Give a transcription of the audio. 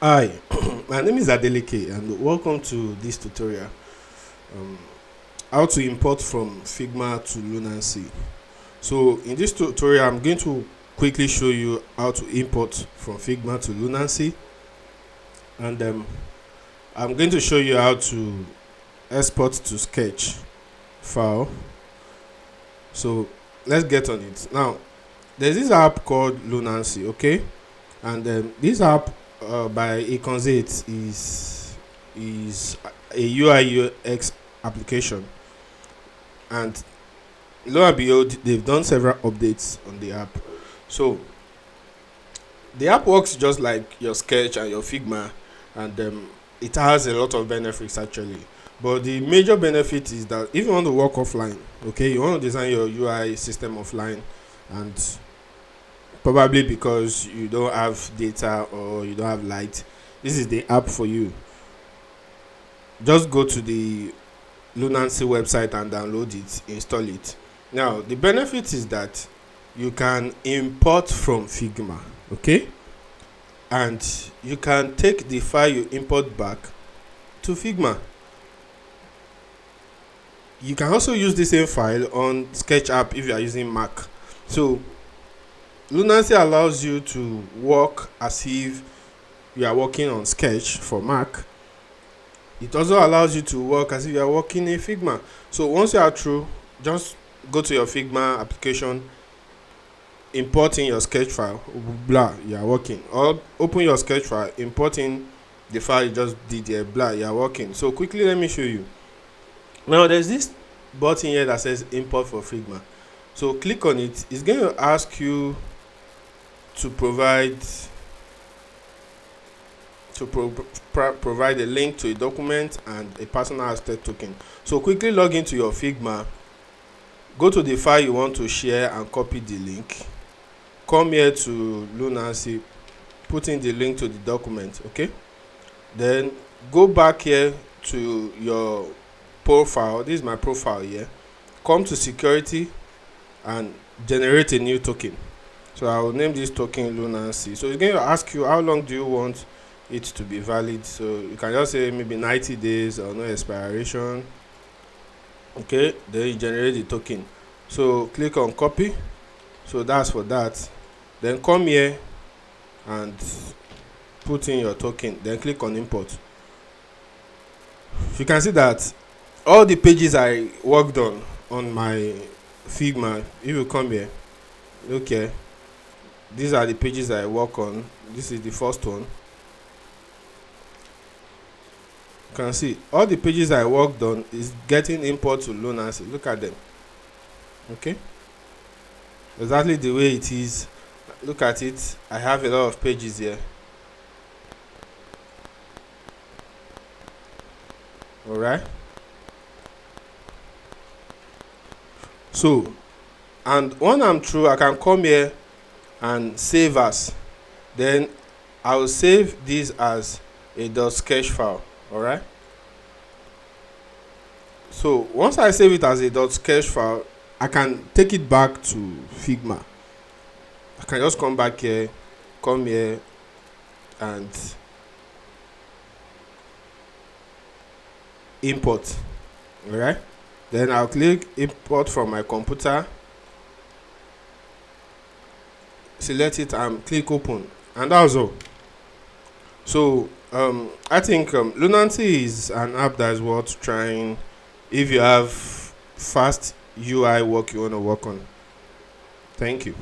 Hi, my name is Adeleke and welcome to this tutorial. Um, how to import from Figma to Lunacy. So in this tutorial, I'm going to quickly show you how to import from Figma to Lunacy, and I'm going to show you how to export to Sketch file. So let's get on it. Now, there's this app called Lunacy, okay? And this app by Econzate is a UI UX application, and lo and behold, they've done several updates on the app. So the app works just like your Sketch and your Figma, and it has a lot of benefits actually. But the major benefit is that if you want to work offline, okay, you want to design your UI system offline, and probably because you don't have data or you don't have light, this is the app for you. Just go to the Lunacy website and download it, install it. Now the benefit is that you can import from Figma, okay, and you can take the file you import back to Figma. You can also use the same file on Sketch app if you are using Mac. So Lunacy allows you to work as if you are working on Sketch for Mac. It also allows you to work as if you are working in Figma. So once you are through, just go to your Figma application, import in your Sketch file, blah, you are working. Or open your Sketch file, import in the file you just did here, blah, you are working. So quickly, let me show you. Now there's this button here that says import for Figma. So click on it. It's going to ask you to provide a link to a document and a personal asset token. So quickly log into your Figma, go to the file you want to share and copy the link. Come here to Lunacy, put in the link to the document, okay? Then go back here to your profile. This is my profile here. Come to security and generate a new token. So I will name this token Lunacy. So it's going to ask you how long do you want it to be valid. So you can just say maybe 90 days or no expiration. Okay, then you generate the token. So click on copy. So that's for that. Then come here and put in your token. Then click on import. You can see that all the pages I worked on my Figma, if you come here, okay, these are the pages I work on. This is the first one. You can see all the pages I worked on is getting import to Lunacy. Look at them. Okay, exactly the way it is. Look at it. I have a lot of pages here. All right. So, and when I'm through, I can come here and save as. Then I will save this as a .sketch file. All right. So once I save it as a .sketch file, I can take it back to Figma. I can just come back here, come here, and import. All right. Then I'll click import from my computer, select it and click open, and that's all. So I think Lunacy is an app that is worth trying if you have fast UI work you want to work on. Thank you.